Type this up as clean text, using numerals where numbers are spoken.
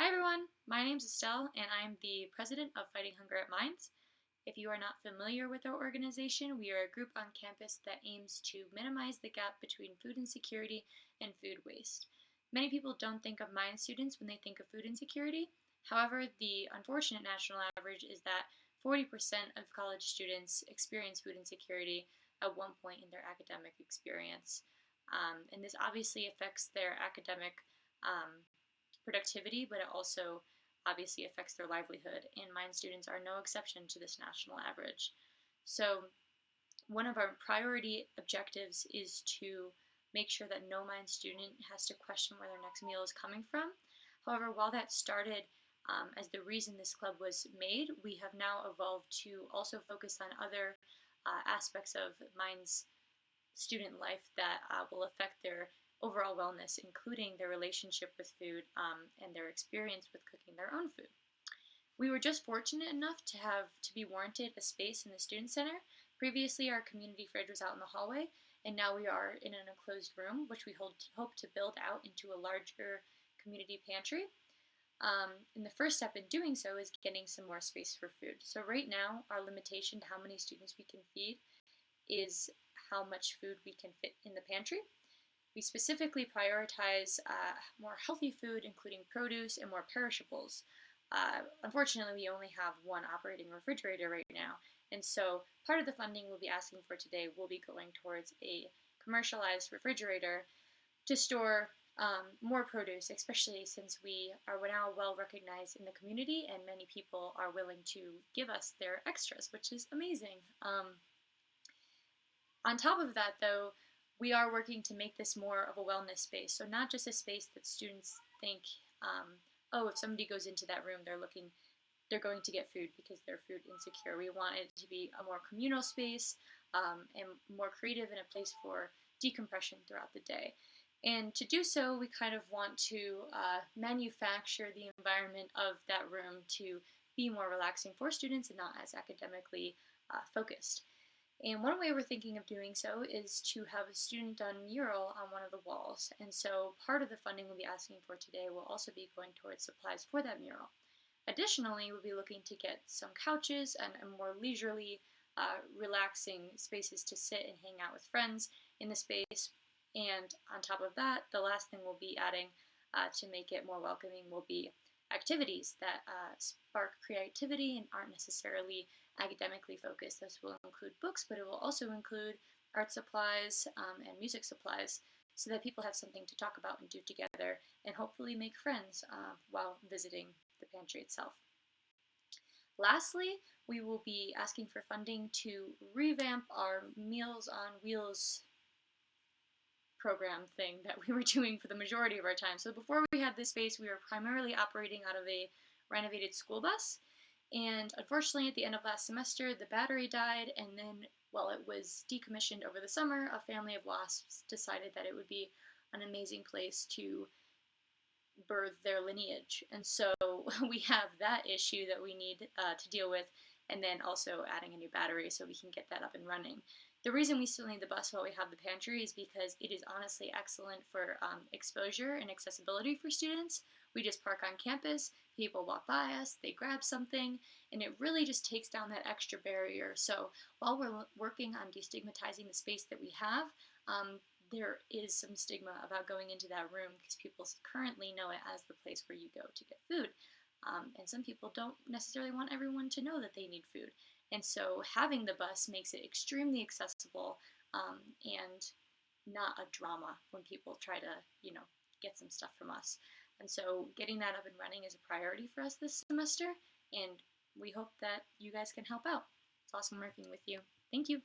Hi everyone, my name is Estelle and I'm the president of Fighting Hunger at Minds. If you are not familiar with our organization, we are a group on campus that aims to minimize the gap between food insecurity and food waste. Many people don't think of Minds students when they think of food insecurity. However, the unfortunate national average is that 40% of college students experience food insecurity at one point in their academic experience. And this obviously affects their academic um, productivity, but it also obviously affects their livelihood, and mine students are no exception to this national average. So one of our priority objectives is to make sure that no mine student has to question where their next meal is coming from. However, while that started as the reason this club was made, we have now evolved to also focus on other aspects of mine's student life that will affect their overall wellness, including their relationship with food and their experience with cooking their own food. We were just fortunate enough to be warranted a space in the student center. Previously, our community fridge was out in the hallway, and now we are in an enclosed room, which we hope to build out into a larger community pantry. And the first step in doing so is getting some more space for food. So right now, our limitation to how many students we can feed is how much food we can fit in the pantry. We specifically prioritize more healthy food, including produce and more perishables. Unfortunately, we only have one operating refrigerator right now, and so part of the funding we'll be asking for today will be going towards a commercialized refrigerator to store more produce, especially since we are now well recognized in the community and many people are willing to give us their extras, which is amazing. On top of that, though, we are working to make this more of a wellness space. So not just a space that students think, oh, if somebody goes into that room, they're going to get food because they're food insecure. We want it to be a more communal space and more creative and a place for decompression throughout the day. And to do so, we kind of want to manufacture the environment of that room to be more relaxing for students and not as academically focused. And one way we're thinking of doing so is to have a student done mural on one of the walls. And so part of the funding we'll be asking for today will also be going towards supplies for that mural. Additionally, we'll be looking to get some couches and more leisurely, relaxing spaces to sit and hang out with friends in the space. And on top of that, the last thing we'll be adding to make it more welcoming will be activities that spark creativity and aren't necessarily academically focused. This will include books, but it will also include art supplies and music supplies so that people have something to talk about and do together and hopefully make friends while visiting the pantry itself. Lastly, we will be asking for funding to revamp our Meals on Wheels program thing that we were doing for the majority of our time. So before we had this space, we were primarily operating out of a renovated school bus. And unfortunately, at the end of last semester, the battery died, and then while it was decommissioned over the summer, a family of wasps decided that it would be an amazing place to birth their lineage. And so we have that issue that we need to deal with, and then also adding a new battery so we can get that up and running. The reason we still need the bus while we have the pantry is because it is honestly excellent for exposure and accessibility for students. We just park on campus, people walk by us, they grab something, and it really just takes down that extra barrier. So while we're working on destigmatizing the space that we have, there is some stigma about going into that room because people currently know it as the place where you go to get food. And some people don't necessarily want everyone to know that they need food. And so having the bus makes it extremely accessible and not a drama when people try to, get some stuff from us. And so getting that up and running is a priority for us this semester, and we hope that you guys can help out. It's awesome working with you. Thank you.